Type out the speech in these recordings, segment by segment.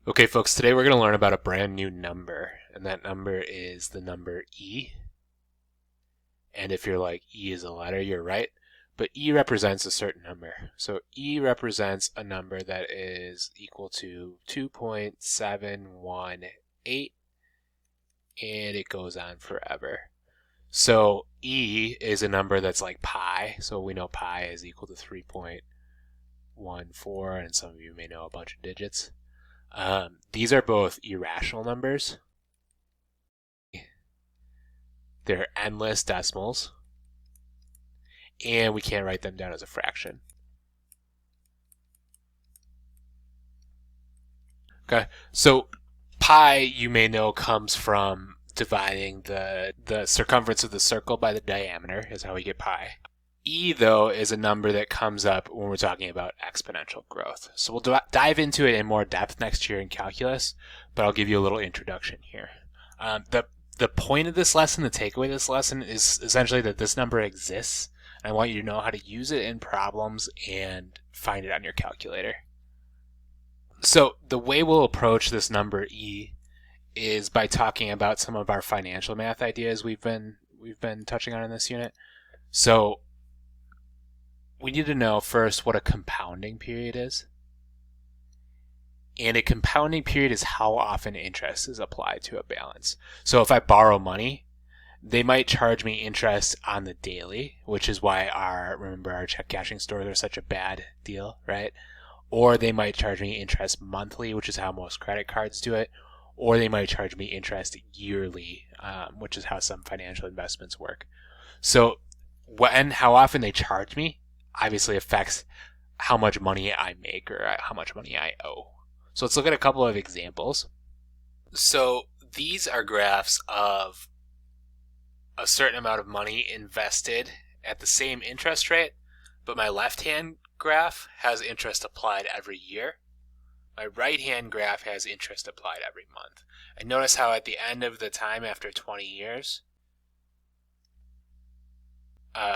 Okay, folks, today we're going to learn about a brand new number, and that number is the number E. And if you're like, E is a letter, you're right. But E represents a certain number. So E represents a number that is equal to 2.718, and it goes on forever. So E is a number that's like pi, so we know pi is equal to 3.14, and some of you may know a bunch of digits. These are both irrational numbers. They're endless decimals, and we can't write them down as a fraction. Okay, so pi, you may know, comes from dividing the circumference of the circle by the diameter, is how we get pi. E, though, is a number that comes up when we're talking about exponential growth. So we'll dive into it in more depth next year in calculus, but I'll give you a little introduction here. The point of this lesson, the takeaway of this lesson, is essentially that this number exists, and I want you to know how to use it in problems and find it on your calculator. So the way we'll approach this number E is by talking about some of our financial math ideas we've been touching on in this unit. So we need to know first what a compounding period is. And a compounding period is how often interest is applied to a balance. So if I borrow money, they might charge me interest on the daily, which is why remember our check cashing stores are such a bad deal, right? Or they might charge me interest monthly, which is how most credit cards do it. Or they might charge me interest yearly, which is how some financial investments work. So how often they charge me obviously affects how much money I make or how much money I owe. So let's look at a couple of examples. So these are graphs of a certain amount of money invested at the same interest rate, but my left-hand graph has interest applied every year. My right-hand graph has interest applied every month. And notice how at the end of the time, after 20 years,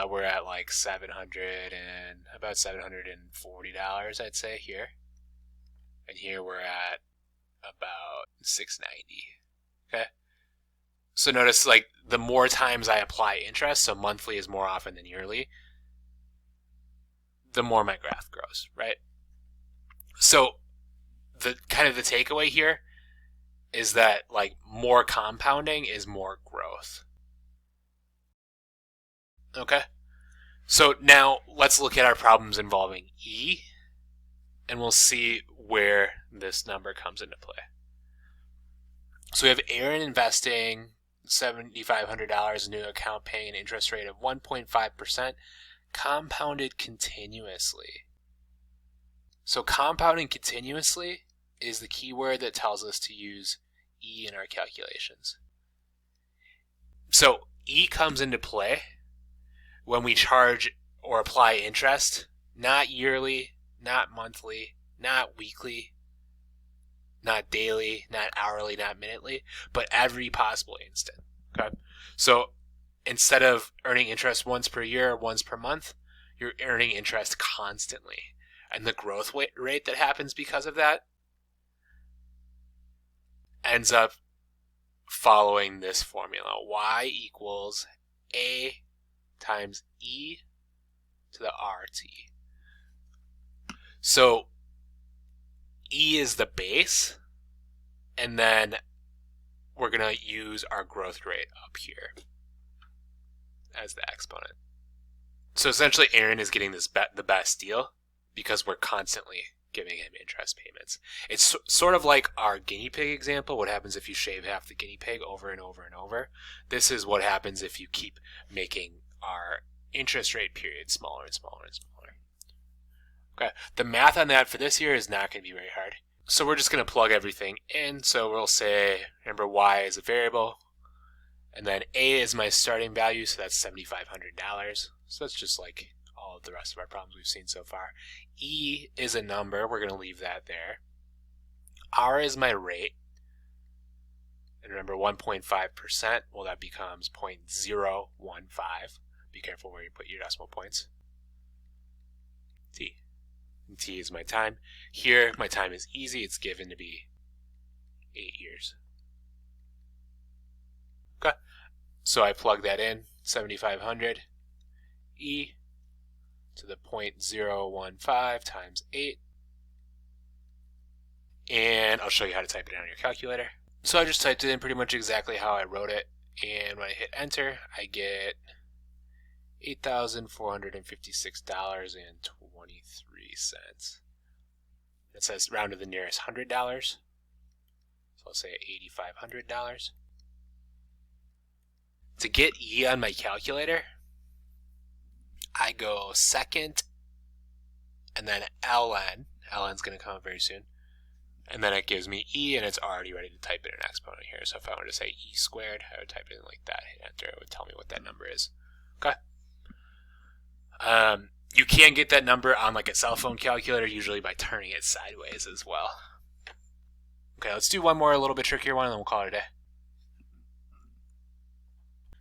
we're at like about $740, I'd say, here. And here we're at about $690. Okay? So notice, like, the more times I apply interest, so monthly is more often than yearly, the more my graph grows, right? So the takeaway here is that, like, more compounding is more growth. Okay? So now let's look at our problems involving E, and we'll see where this number comes into play. So we have Aaron investing $7,500 into an account paying an interest rate of 1.5% compounded continuously. So compounding continuously is the key word that tells us to use E in our calculations. So E comes into play when we charge or apply interest, not yearly, not monthly, not weekly, not daily, not hourly, not minutely, but every possible instant. Okay? So instead of earning interest once per year or once per month, you're earning interest constantly. And the growth rate that happens because of that ends up following this formula. Y equals A times E to the RT. So E is the base, and then we're going to use our growth rate up here as the exponent. So essentially Aaron is getting the best deal because we're constantly giving him interest payments. It's sort of like our guinea pig example. What happens if you shave half the guinea pig over and over and over? This is what happens if you keep making our interest rate period smaller and smaller and smaller. Okay, the math on that for this year is not going to be very hard. So we're just going to plug everything in. So we'll say, remember, Y is a variable, and then A is my starting value, so that's $7,500. So that's just like all of the rest of our problems we've seen so far. E is a number. We're going to leave that there. R is my rate. And remember, 1.5%, well, that becomes 0.015. Be careful where you put your decimal points. T. And T is my time. Here, my time is easy. It's given to be 8 years. Okay, so I plug that in, 7,500 e to the 0.015 times 8. And I'll show you how to type it in on your calculator. So I just typed it in pretty much exactly how I wrote it. And when I hit enter, I get $8,456.23. It says round to the nearest $100. So I'll say $8,500. To get E on my calculator, I go second and then ln. ln's going to come up very soon. And then it gives me E, and it's already ready to type in an exponent here. So if I wanted to say E squared, I would type it in like that, hit enter, it would tell me what that number is. Okay. You can get that number on like a cell phone calculator, usually by turning it sideways as well. Okay, let's do one more, a little bit trickier one, and then we'll call it a day.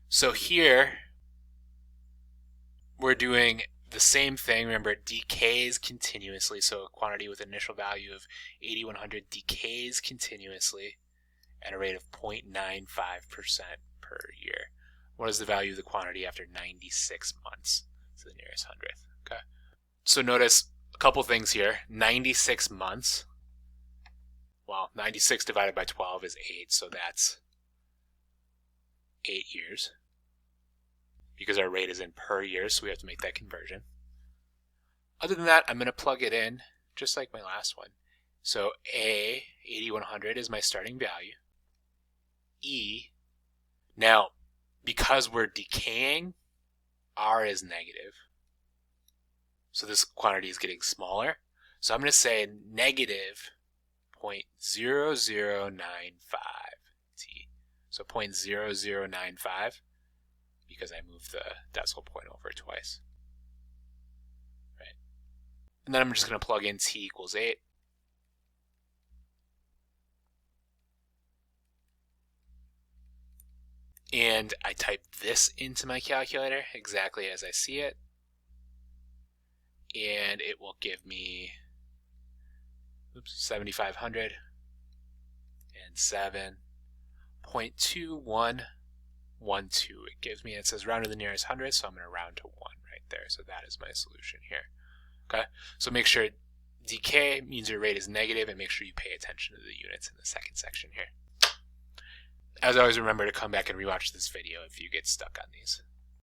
So here, we're doing the same thing. Remember, it decays continuously. So a quantity with an initial value of 8,100 decays continuously at a rate of 0.95% per year. What is the value of the quantity after 96 months to the nearest hundredth? Okay. So notice a couple things here. 96 months. Well, 96 divided by 12 is 8, so that's 8 years. Because our rate is in per year, so we have to make that conversion. Other than that, I'm going to plug it in just like my last one. So A, 8,100 is my starting value. E, now because we're decaying, R is negative. So this quantity is getting smaller. So I'm going to say negative 0.0095 T. So 0.0095. Because I moved the decimal point over twice. Right. And then I'm just going to plug in T equals 8. And I type this into my calculator exactly as I see it. And it will give me 7,500 and 7.2112. It gives me, it says round to the nearest hundred, so I'm going to round to 1 right there. So that is my solution here. Okay, so make sure decay means your rate is negative, and make sure you pay attention to the units in the second section here. As always, remember to come back and rewatch this video if you get stuck on these.